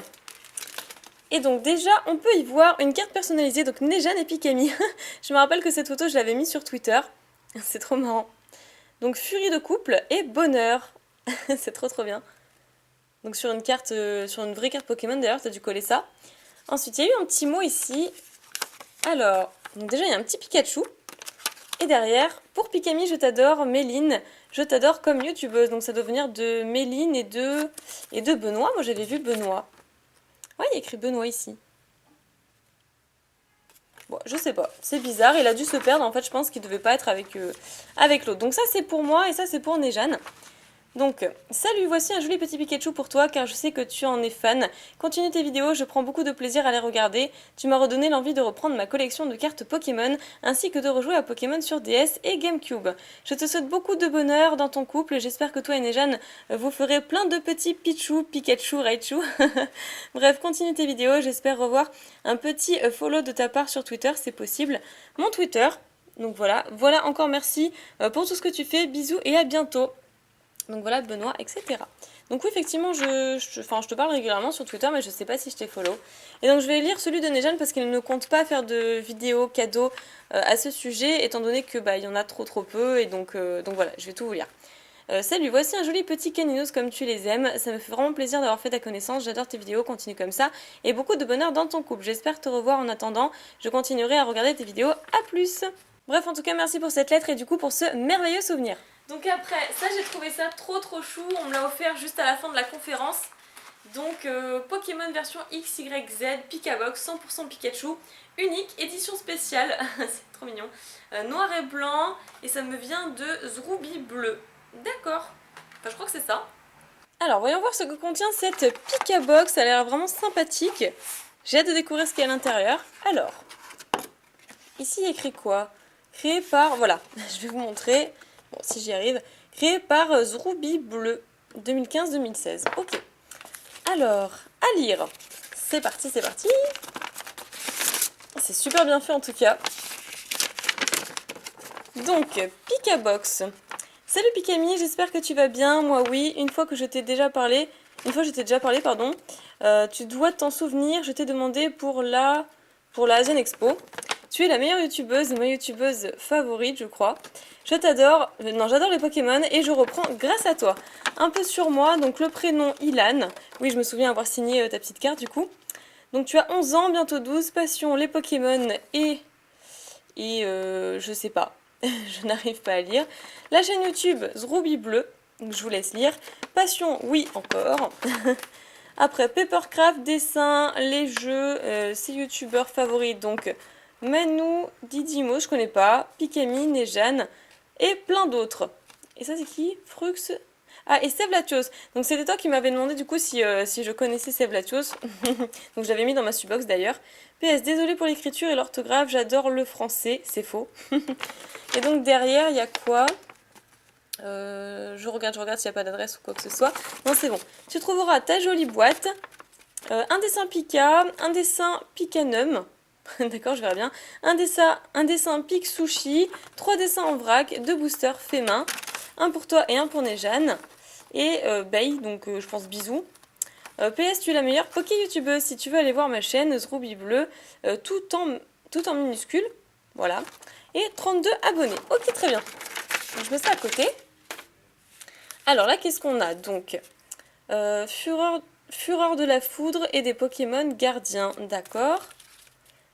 Et donc déjà, on peut y voir une carte personnalisée, donc Nejane et Pikami. Je me rappelle que cette photo, je l'avais mise sur Twitter. C'est trop marrant. Donc furie de couple et bonheur. C'est trop bien. Donc sur une carte, sur une vraie carte Pokémon d'ailleurs, t'as dû coller ça. Ensuite, il y a eu un petit mot ici. Alors, donc déjà, il y a un petit Pikachu. Et derrière, pour Pikami, je t'adore, Méline, je t'adore comme youtubeuse. Donc ça doit venir de Méline et de Benoît. Moi j'avais vu Benoît. Ouais, il y a écrit Benoît ici. Bon, je sais pas, c'est bizarre, il a dû se perdre. En fait, je pense qu'il devait pas être avec l'autre. Donc ça c'est pour moi et ça c'est pour Nejane. Donc, salut, voici un joli petit Pikachu pour toi car je sais que tu en es fan. Continue tes vidéos, je prends beaucoup de plaisir à les regarder. Tu m'as redonné l'envie de reprendre ma collection de cartes Pokémon ainsi que de rejouer à Pokémon sur DS et GameCube. Je te souhaite beaucoup de bonheur dans ton couple et j'espère que toi et Nejane vous ferez plein de petits Pichou, Pikachu, Raichu. Bref, continue tes vidéos, j'espère revoir un petit follow de ta part sur Twitter, c'est possible. Mon Twitter, donc voilà encore merci pour tout ce que tu fais, bisous et à bientôt. Donc voilà, Benoît, etc. Donc oui, effectivement, je te parle régulièrement sur Twitter, mais je sais pas si je t'ai follow. Et donc je vais lire celui de Nejane parce qu'il ne compte pas faire de vidéos cadeaux à ce sujet, étant donné que il y en a trop peu, et donc voilà, je vais tout vous lire. Salut, voici un joli petit caninos comme tu les aimes. Ça me fait vraiment plaisir d'avoir fait ta connaissance. J'adore tes vidéos, continue comme ça. Et beaucoup de bonheur dans ton couple. J'espère te revoir en attendant. Je continuerai à regarder tes vidéos. À plus. Bref, en tout cas, merci pour cette lettre et du coup pour ce merveilleux souvenir. Donc après, ça j'ai trouvé ça trop chou. On me l'a offert juste à la fin de la conférence. Donc Pokémon version XYZ, Pikabox, 100% Pikachu, unique, édition spéciale, c'est trop mignon, noir et blanc, et ça me vient de Zroubi bleu. D'accord, enfin je crois que c'est ça. Alors voyons voir ce que contient cette Pikabox, ça a l'air vraiment sympathique. J'ai hâte de découvrir ce qu'il y a à l'intérieur. Alors, ici il y a écrit quoi? Créé par, voilà, je vais vous montrer, bon si j'y arrive, créé par Zroubi bleu, 2015-2016, ok. Alors, à lire. C'est parti, c'est parti. C'est super bien fait en tout cas. Donc, Pikabox. Salut Pikami, j'espère que tu vas bien. Moi oui, une fois je t'ai déjà parlé, pardon. Tu dois t'en souvenir, je t'ai demandé pour la Asian Expo. Tu es la meilleure youtubeuse, ma youtubeuse favorite, je crois. Je t'adore, non, j'adore les Pokémon et je reprends grâce à toi. Un peu sur moi, donc le prénom Ilan. Oui, je me souviens avoir signé ta petite carte du coup. Donc tu as 11 ans, bientôt 12, passion les Pokémon et je sais pas, je n'arrive pas à lire. La chaîne YouTube Zroubi Bleu, donc je vous laisse lire. Passion, oui, encore. Après, Papercraft, dessin, les jeux, ses youtubeurs favoris, donc Manu, Didimo, je connais pas, Pikami, Nejane, et plein d'autres. Et ça c'est qui? Frux. Ah, et Seb Latios. Donc c'était toi qui m'avais demandé du coup si je connaissais Seb Latios. Donc je l'avais mis dans ma subbox d'ailleurs. PS, désolé pour l'écriture et l'orthographe, j'adore le français, c'est faux. Et donc derrière, il y a quoi? Je regarde s'il n'y a pas d'adresse ou quoi que ce soit. Non, c'est bon. Tu trouveras ta jolie boîte, un dessin Pika, un dessin Picanum. D'accord, je verrai bien. Un dessin Pic Sushi, 3 dessins en vrac, 2 boosters faits main, un pour toi et un pour Nejane. Et Bay, donc je pense bisous. PS, tu es la meilleure Poké YouTubeuse. Si tu veux aller voir ma chaîne, Zroubi Bleu, tout en minuscule. Voilà. Et 32 abonnés. Ok, très bien. Donc, je mets ça à côté. Alors là, qu'est-ce qu'on a? Donc, Fureur de la foudre et des Pokémon gardiens. D'accord.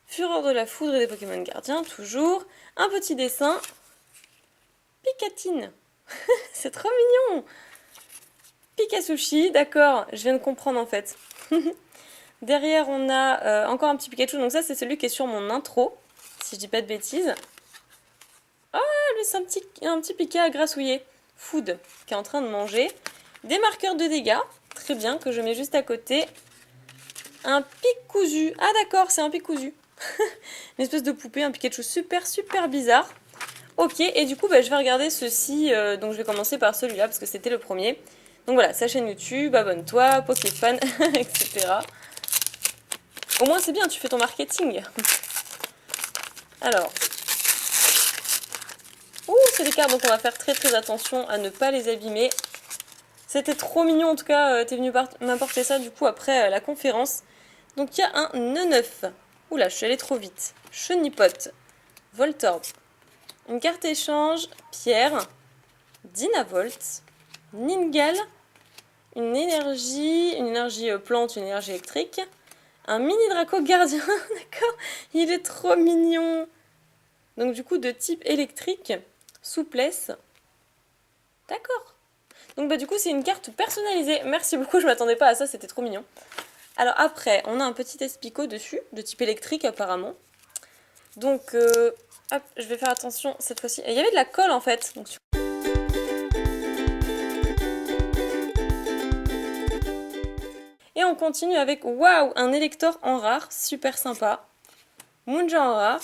Fureur de la foudre et des Pokémon gardiens, toujours. Un petit dessin. Picatine. C'est trop mignon. Pikasushi, d'accord, je viens de comprendre en fait. Derrière, on a encore un petit Pikachu. Donc ça, c'est celui qui est sur mon intro, si je dis pas de bêtises. Ah, lui, c'est un petit Pika à grassouiller. Food, qui est en train de manger. Des marqueurs de dégâts, très bien, que je mets juste à côté. Un Picousu. Ah d'accord, c'est un Picousu. Une espèce de poupée, un Pikachu super bizarre. Ok, et du coup, je vais regarder ceci. Donc je vais commencer par celui-là, parce que c'était le premier. Donc voilà, sa chaîne YouTube, abonne-toi, Pokéfan, etc. Au moins c'est bien, tu fais ton marketing. Alors. Ouh, c'est des cartes, donc on va faire très attention à ne pas les abîmer. C'était trop mignon, en tout cas, t'es venu m'apporter ça du coup après la conférence. Donc il y a un E9. Oula, je suis allée trop vite. Chenipote, Voltorb, une carte échange, Pierre, Dynavolt, Ningal, une énergie plante, une énergie électrique, un mini Draco gardien, d'accord, il est trop mignon. Donc du coup de type électrique, souplesse, d'accord. Donc du coup c'est une carte personnalisée, merci beaucoup, je m'attendais pas à ça, c'était trop mignon. Alors après, on a un petit Espico dessus, de type électrique apparemment. Donc hop, je vais faire attention cette fois-ci. Il y avait de la colle en fait, donc et on continue avec, waouh, un Elector en rare, super sympa. Munja en rare.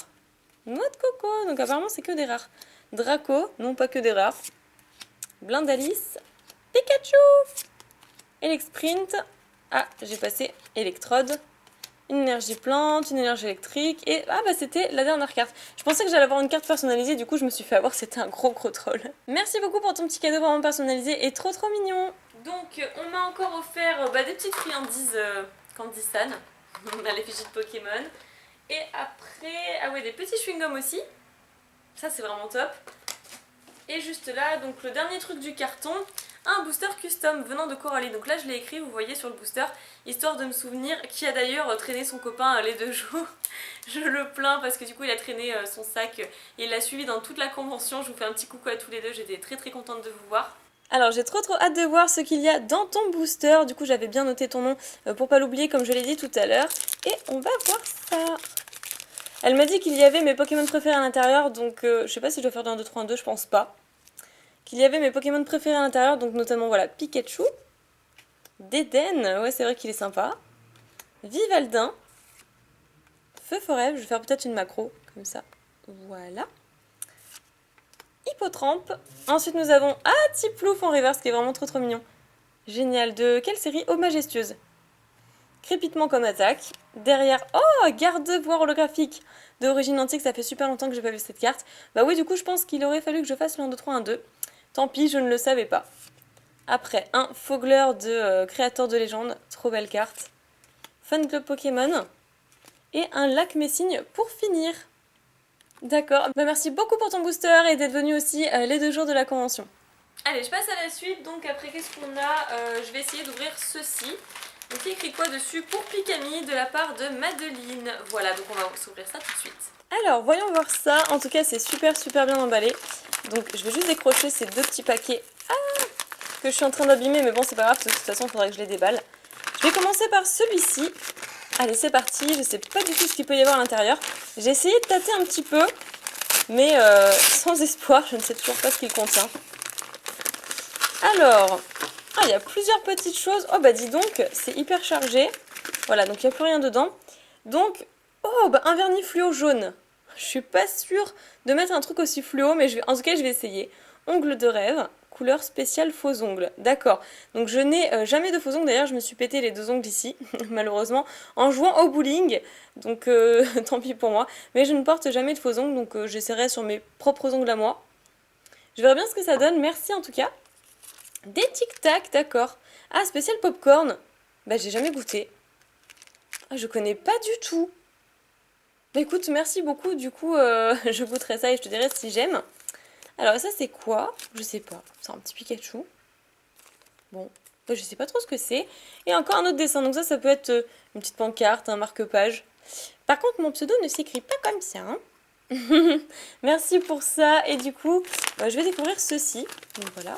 Noix de coco, donc apparemment c'est que des rares. Draco, non pas que des rares. Blindalis. Pikachu. Elexprint. Ah, j'ai passé Electrode. Une énergie plante, une énergie électrique. Et ah bah c'était la dernière carte. Je pensais que j'allais avoir une carte personnalisée, du coup je me suis fait avoir, c'était un gros troll. Merci beaucoup pour ton petit cadeau vraiment personnalisé et trop mignon. Donc on m'a encore offert des petites friandises Candy-san à l'effigie de Pokémon. Et après, ah ouais, des petits chewing-gums aussi. Ça c'est vraiment top. Et juste là, donc le dernier truc du carton, un booster custom venant de Coralie. Donc là je l'ai écrit, vous voyez sur le booster, histoire de me souvenir, qui a d'ailleurs traîné son copain les 2 jours. Je le plains parce que du coup il a traîné son sac et il l'a suivi dans toute la convention. Je vous fais un petit coucou à tous les deux, j'étais très contente de vous voir. Alors j'ai trop hâte de voir ce qu'il y a dans ton booster. Du coup j'avais bien noté ton nom pour pas l'oublier comme je l'ai dit tout à l'heure. Et on va voir ça. Elle m'a dit qu'il y avait mes Pokémon préférés à l'intérieur, donc je sais pas si je dois faire de 1, 2, 3, 1, 2, je pense pas. Qu'il y avait mes Pokémon préférés à l'intérieur, donc notamment voilà Pikachu, Dédenne, ouais c'est vrai qu'il est sympa, Vivaldin, Feu Forêt, je vais faire peut-être une macro, comme ça, voilà. Hippotrampe, ensuite nous avons Tiplouf en reverse qui est vraiment trop mignon. Génial, de quelle série? Oh majestueuse. Crépitement comme attaque. Derrière, oh, garde-voix holographique d'origine antique, ça fait super longtemps que j'ai pas vu cette carte. Bah oui, du coup, je pense qu'il aurait fallu que je fasse le 1, 2, 3, 1, 2. Tant pis, je ne le savais pas. Après, un Fogler de créateur de légende, trop belle carte. Fun Club Pokémon. Et un Lac Messigne pour finir. D'accord, bah merci beaucoup pour ton booster et d'être venu aussi les 2 jours de la convention. Allez, je passe à la suite, donc après qu'est-ce qu'on a? Je vais essayer d'ouvrir ceci. Donc il écrit quoi dessus? Pour Pikami de la part de Madeline. Voilà, donc on va s'ouvrir ça tout de suite. Alors, voyons voir ça. En tout cas, c'est super bien emballé. Donc je vais juste décrocher ces 2 petits paquets que je suis en train d'abîmer. Mais bon, c'est pas grave, parce que de toute façon, il faudra que je les déballe. Je vais commencer par celui-ci. Allez, c'est parti. Je sais pas du tout ce qu'il peut y avoir à l'intérieur. J'ai essayé de tâter un petit peu, mais sans espoir. Je ne sais toujours pas ce qu'il contient. Alors, il y a plusieurs petites choses. Oh, bah dis donc, c'est hyper chargé. Voilà, donc il n'y a plus rien dedans. Donc, oh, bah un vernis fluo jaune. Je suis pas sûre de mettre un truc aussi fluo, mais en tout cas, je vais essayer. Ongles de rêve, couleur spéciale faux ongles. D'accord. Donc, je n'ai jamais de faux ongles. D'ailleurs, je me suis pété les 2 ongles ici, malheureusement, en jouant au bowling. Donc, tant pis pour moi. Mais je ne porte jamais de faux ongles, donc j'essaierai sur mes propres ongles à moi. Je verrai bien ce que ça donne. Merci en tout cas. Des tic-tac, d'accord. Ah, spécial popcorn. Bah, j'ai jamais goûté. Ah, je connais pas du tout. Bah écoute, merci beaucoup, du coup, je goûterai ça et je te dirai si j'aime. Alors ça c'est quoi? Je sais pas, c'est un petit Pikachu. Bon, je sais pas trop ce que c'est. Et encore un autre dessin, donc ça peut être une petite pancarte, un marque-page. Par contre, mon pseudo ne s'écrit pas comme ça, hein. Merci pour ça, et du coup, je vais découvrir ceci. Donc voilà.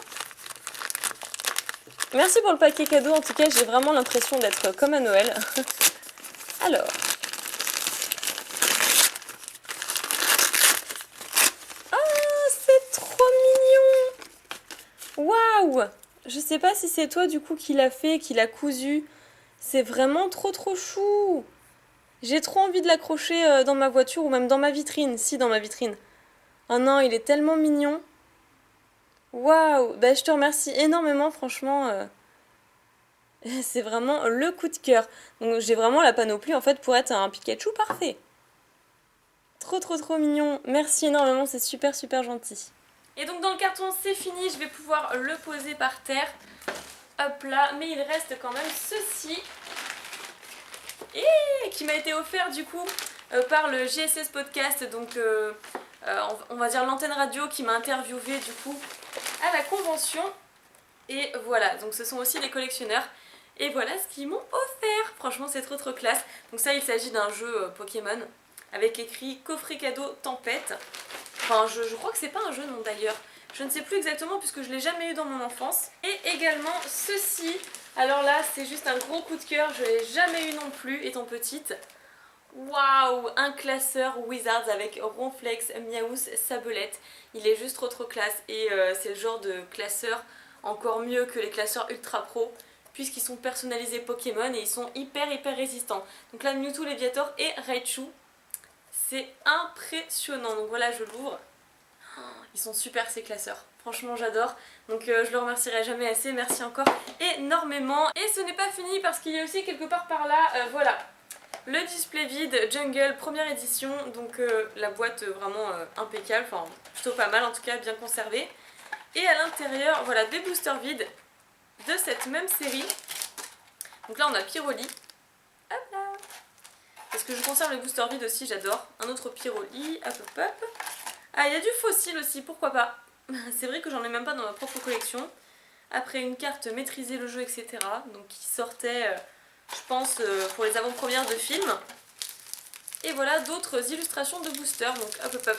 Merci pour le paquet cadeau, en tout cas, j'ai vraiment l'impression d'être comme à Noël. Alors... Waouh! Je sais pas si c'est toi du coup qui l'a fait, qui l'a cousu. C'est vraiment trop chou! J'ai trop envie de l'accrocher dans ma voiture ou même dans ma vitrine. Si, dans ma vitrine. Oh non, il est tellement mignon. Waouh! Bah, je te remercie énormément, franchement. C'est vraiment le coup de cœur. Donc j'ai vraiment la panoplie en fait pour être un Pikachu parfait. Trop mignon. Merci énormément, c'est super gentil. Et donc dans le carton c'est fini, je vais pouvoir le poser par terre. Hop là, mais il reste quand même ceci. Et qui m'a été offert du coup par le GSS Podcast, donc on va dire l'antenne radio qui m'a interviewé du coup à la convention. Et voilà, donc ce sont aussi les collectionneurs. Et voilà ce qu'ils m'ont offert. Franchement c'est trop classe. Donc ça il s'agit d'un jeu Pokémon avec écrit coffret cadeau tempête. Enfin, je crois que c'est pas un jeu non d'ailleurs. Je ne sais plus exactement puisque je l'ai jamais eu dans mon enfance. Et également ceci. Alors là, c'est juste un gros coup de cœur. Je l'ai jamais eu non plus étant petite. Waouh! Un classeur Wizards avec Ronflex, Miaouss, Sabelette. Il est juste trop classe. Et c'est le genre de classeur encore mieux que les classeurs Ultra Pro, puisqu'ils sont personnalisés Pokémon et ils sont hyper résistants. Donc là, Mewtwo, Léviator et Raichu. C'est impressionnant, donc voilà je l'ouvre. Ils sont super ces classeurs, franchement j'adore. Donc je le remercierai jamais assez, merci encore énormément. Et ce n'est pas fini parce qu'il y a aussi quelque part par là, voilà, le display vide Jungle première édition. Donc la boîte vraiment impeccable, enfin plutôt pas mal en tout cas, bien conservée. Et à l'intérieur, voilà des boosters vides de cette même série. Donc là on a Pyroli. Hop là! Parce que je conserve les boosters vides aussi, j'adore. Un autre Pyroli, hop. Ah, il y a du fossile aussi, pourquoi pas. C'est vrai que j'en ai même pas dans ma propre collection. Après une carte maîtriser le jeu, etc. Donc qui sortait, je pense, pour les avant-premières de films. Et voilà d'autres illustrations de boosters, donc hop.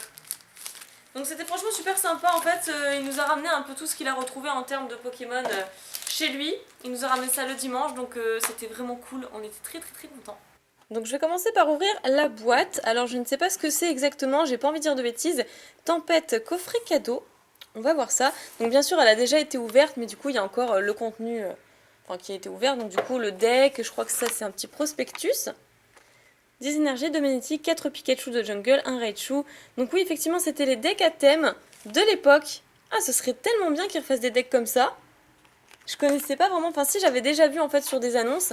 Donc c'était franchement super sympa en fait. Il nous a ramené un peu tout ce qu'il a retrouvé en termes de Pokémon chez lui. Il nous a ramené ça le dimanche, donc c'était vraiment cool. On était très contents. Donc je vais commencer par ouvrir la boîte. Alors je ne sais pas ce que c'est exactement, j'ai pas envie de dire de bêtises. Tempête coffret cadeau. On va voir ça. Donc bien sûr elle a déjà été ouverte, mais du coup il y a encore le contenu qui a été ouvert. Donc du coup le deck, je crois que ça c'est un petit prospectus. 10 énergies, 2 magnétiques, 4 Pikachu de jungle, 1 Raichu. Donc oui effectivement c'était les decks à thème de l'époque. Ah ce serait tellement bien qu'ils refassent des decks comme ça. Je connaissais pas vraiment, enfin si j'avais déjà vu en fait sur des annonces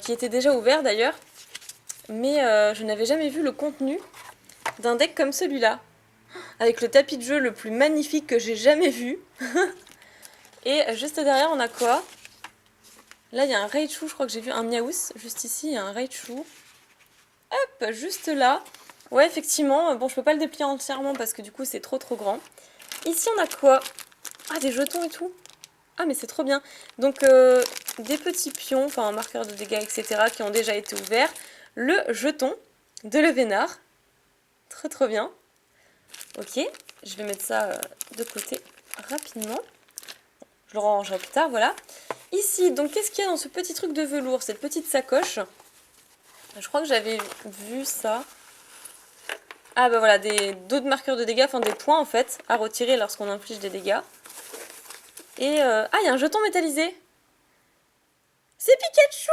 qui étaient déjà ouverts d'ailleurs. Mais je n'avais jamais vu le contenu d'un deck comme celui-là. Avec le tapis de jeu le plus magnifique que j'ai jamais vu. Et juste derrière, on a quoi? Là, il y a un Raichu, je crois que j'ai vu un Miaouss. Juste ici, il y a un Raichu. Hop, juste là. Ouais, effectivement. Bon, je peux pas le déplier entièrement parce que du coup, c'est trop grand. Ici, on a quoi? Ah, des jetons et tout. Ah, mais c'est trop bien. Donc, des petits pions, enfin, un marqueur de dégâts, etc. qui ont déjà été ouverts. Le jeton de Levénard. Trop bien. Ok, je vais mettre ça de côté rapidement. Je le rangerai plus tard, voilà. Ici, donc qu'est-ce qu'il y a dans ce petit truc de velours, cette petite sacoche? Je crois que j'avais vu ça. Ah bah voilà, d'autres marqueurs de dégâts, enfin des points en fait, à retirer lorsqu'on inflige des dégâts. Et ah, il y a un jeton métallisé. C'est Pikachu!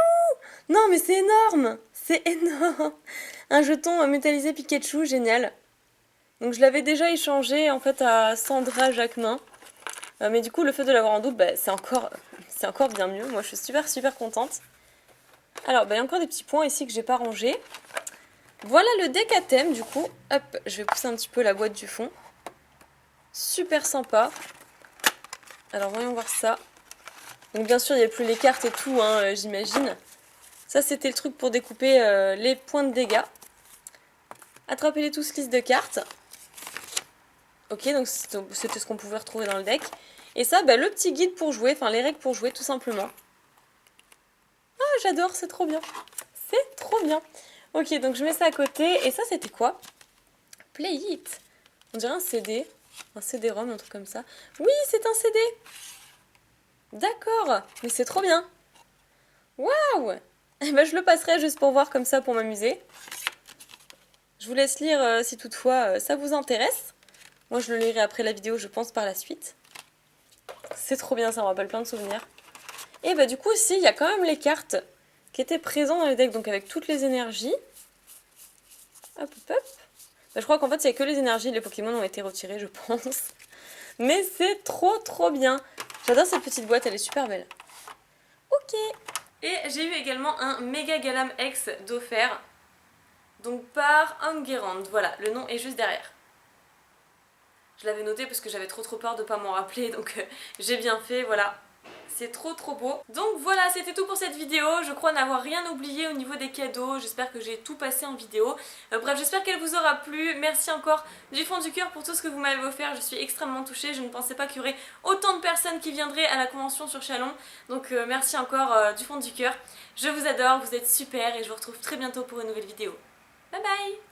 Non mais c'est énorme! C'est énorme! Un jeton métallisé Pikachu, génial. Donc je l'avais déjà échangé en fait à Sandra Jacquemin. Mais du coup le fait de l'avoir en double, bah, c'est encore bien mieux. Moi je suis super contente. Alors bah, il y a encore des petits points ici que j'ai pas rangés. Voilà le deck à thème du coup. Hop, je vais pousser un petit peu la boîte du fond. Super sympa. Alors voyons voir ça. Donc bien sûr il n'y a plus les cartes et tout, hein, j'imagine. Ça c'était le truc pour découper les points de dégâts. Attraper les tous liste de cartes. Ok, donc c'était ce qu'on pouvait retrouver dans le deck. Et ça, bah, le petit guide pour jouer, enfin les règles pour jouer tout simplement. Ah, j'adore, c'est trop bien. C'est trop bien. Ok, donc je mets ça à côté. Et ça, c'était quoi? Play It. On dirait un CD. Un CD-ROM, un truc comme ça. Oui, c'est un CD. D'accord, mais c'est trop bien. Waouh. Eh ben, je le passerai juste pour voir comme ça, pour m'amuser. Je vous laisse lire si toutefois ça vous intéresse. Moi, je le lirai après la vidéo, je pense, par la suite. C'est trop bien, ça me rappelle plein de souvenirs. Et bah du coup, ici, il y a quand même les cartes qui étaient présentes dans le deck, donc avec toutes les énergies. Hop, hop, hop. Bah, je crois qu'en fait, il n'y a que les énergies, les Pokémon ont été retirés, je pense. Mais c'est trop bien. J'adore cette petite boîte, elle est super belle. Ok. Et j'ai eu également un Mega Galam X d'offert. Donc par Enguerrand. Voilà, le nom est juste derrière. Je l'avais noté parce que j'avais trop peur de pas m'en rappeler, donc j'ai bien fait, voilà. C'est trop beau. Donc voilà, c'était tout pour cette vidéo. Je crois n'avoir rien oublié au niveau des cadeaux. J'espère que j'ai tout passé en vidéo. Bref, j'espère qu'elle vous aura plu. Merci encore du fond du cœur pour tout ce que vous m'avez offert. Je suis extrêmement touchée. Je ne pensais pas qu'il y aurait autant de personnes qui viendraient à la convention sur Chalon. Donc merci encore du fond du cœur. Je vous adore, vous êtes super et je vous retrouve très bientôt pour une nouvelle vidéo. Bye bye!